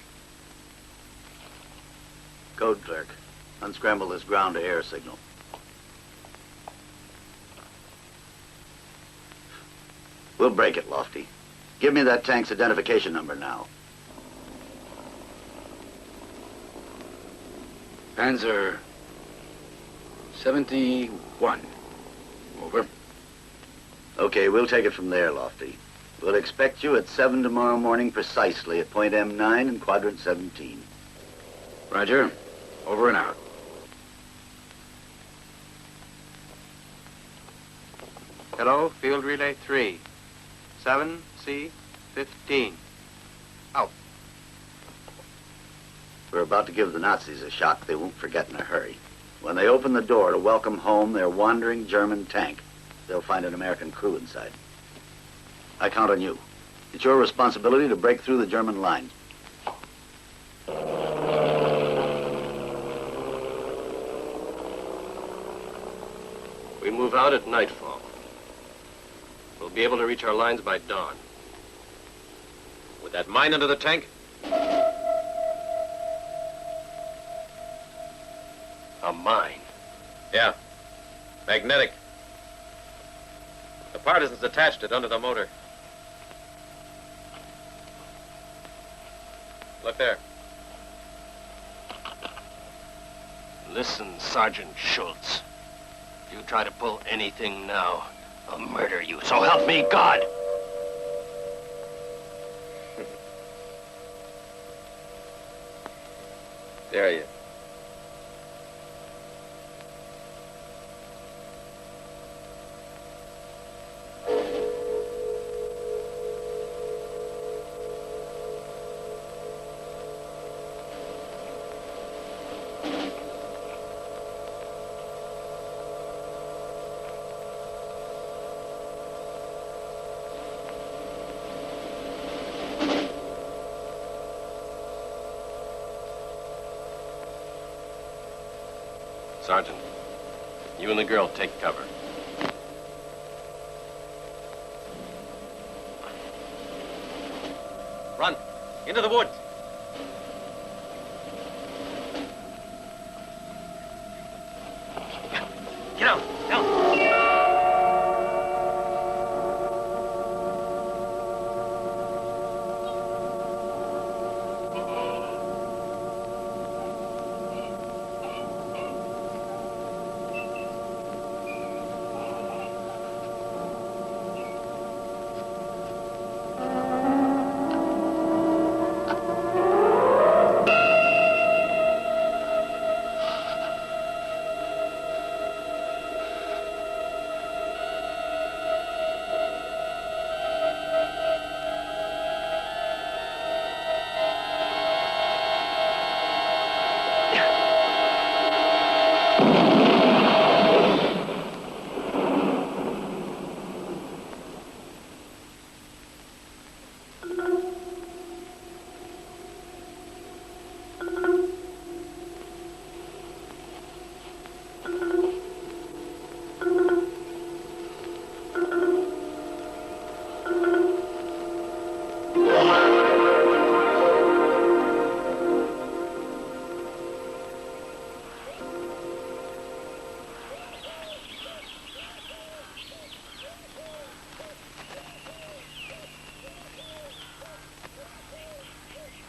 Code clerk, unscramble this ground-to-air signal. We'll break it, Lofty. Give me that tank's identification number now. Panzer 71. Over. Okay, we'll take it from there, Lofty. We'll expect you at 7 tomorrow morning precisely at point M9 in quadrant 17. Roger. Over and out. Hello, Field Relay 3. 7C15. Out. We're about to give the Nazis a shock they won't forget in a hurry. When they open the door to welcome home their wandering German tank, they'll find an American crew inside. I count on you. It's your responsibility to break through the German lines. We move out at nightfall. We'll be able to reach our lines by dawn. With that mine under the tank? A mine. Yeah. Magnetic. The partisans attached it under the motor. Look there. Listen, Sergeant Schultz. If you try to pull anything now, I'll murder you, so help me God! Dare you? Sergeant, you and the girl take cover. Run! Into the woods! Get out! Down!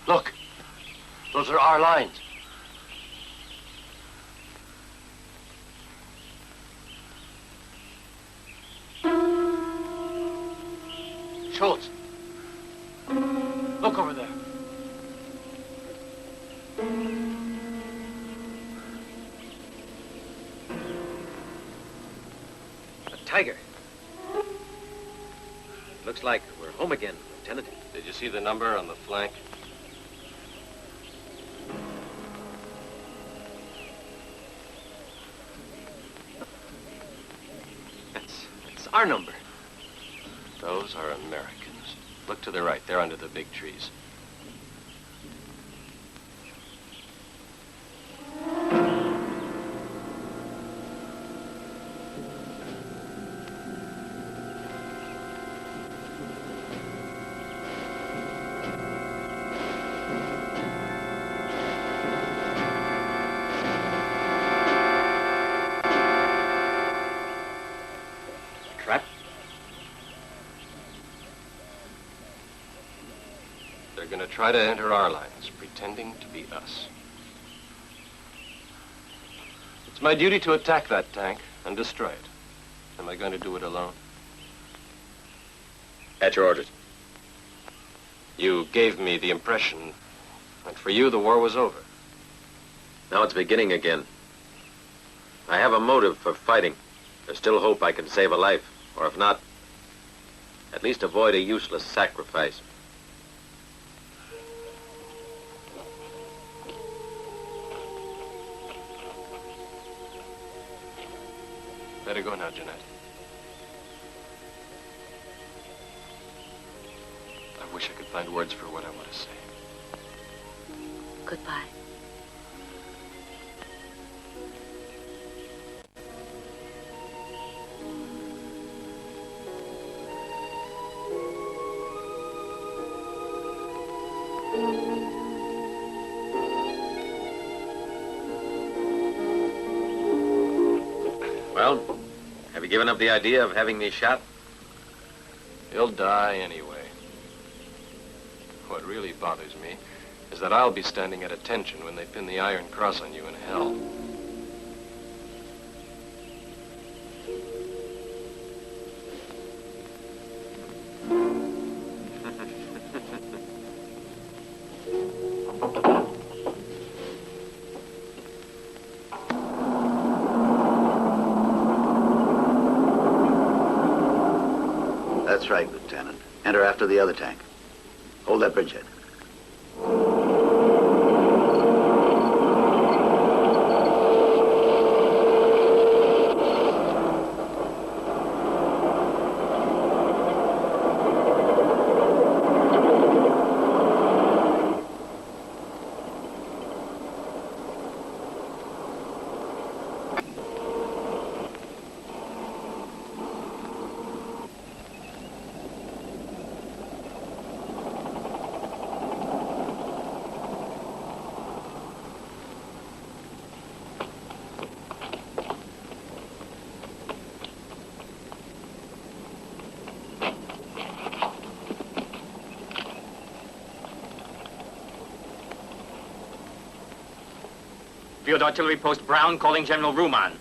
Look, those are our lines. Schultz, look over there. A tiger. Looks like we're home again, Lieutenant. Did you see the number on the flank? That's our number. Those are Americans. Look to the right. They're under the big trees. try to enter our lines, pretending to be us. It's my duty to attack that tank and destroy it. Am I going to do it alone? At your orders. You gave me the impression that for you the war was over. Now it's beginning again. I have a motive for fighting. There's still hope I can save a life, or if not, at least avoid a useless sacrifice. Better go now, Jeanette. I wish I could find words for what I want to say. Goodbye. Well, have you given up the idea of having me shot? He'll die anyway. What really bothers me is that I'll be standing at attention when they pin the Iron Cross on you in hell. That's right, Lieutenant. Enter after the other tank. Hold that bridgehead. Field Artillery Post Brown calling General Ruman.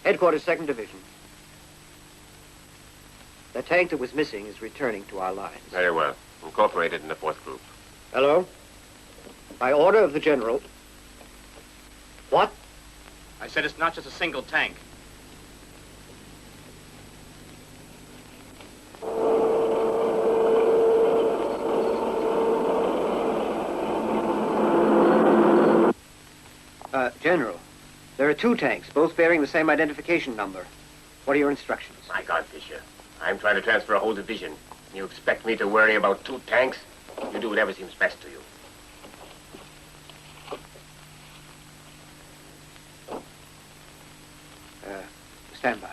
Headquarters, 2nd Division. The tank that was missing is returning to our lines. Very well. Incorporated in the 4th group. Hello? By order of the General. What? I said it's not just a single tank. General, there are 2 tanks, both bearing the same identification number. What are your instructions? My God, Fisher. I'm trying to transfer a whole division. You expect me to worry about 2 tanks? You do whatever seems best to you. Stand by.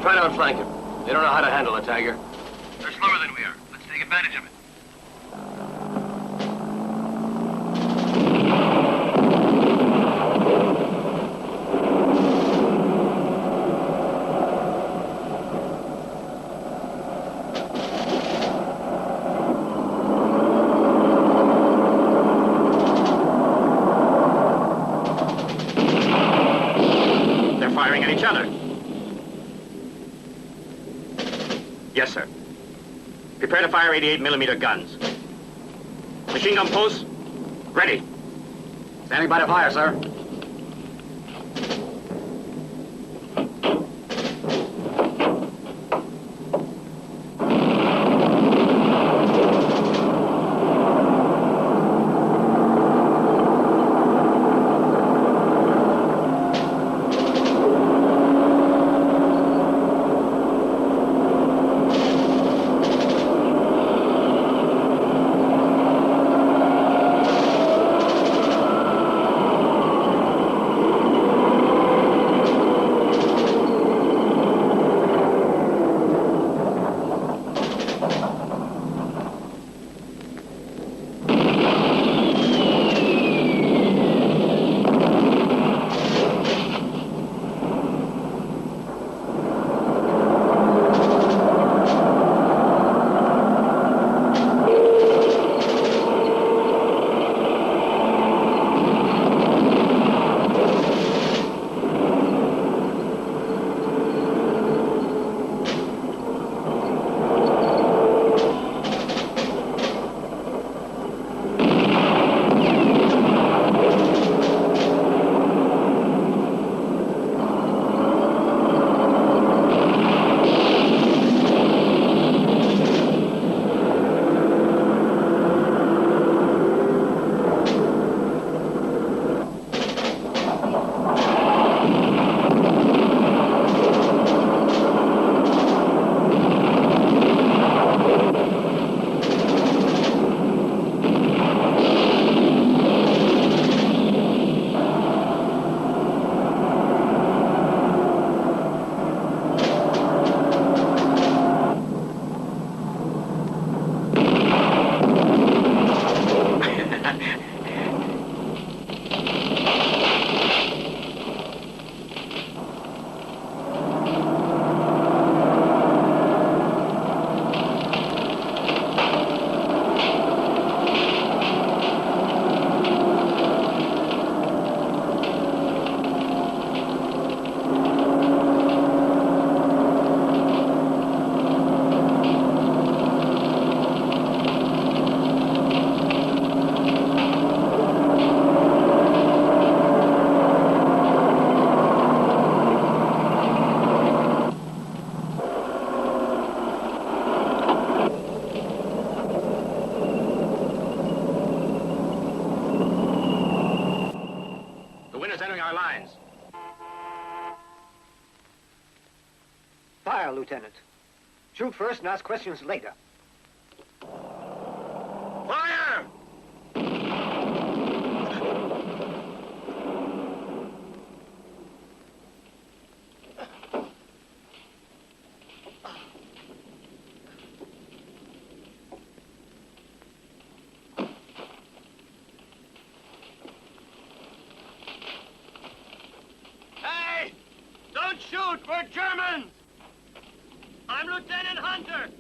Try to outflank him. They don't know how to handle a Tiger. They're slower than we are. Let's take advantage of it. They're firing at each other. Yes, sir. Prepare to fire 88mm guns. Machine gun posts, ready. Standing by to fire, sir. style, Lieutenant. Shoot first and ask questions later. Fire! Hey! Don't shoot! We're Germans! I'm Lieutenant Hunter!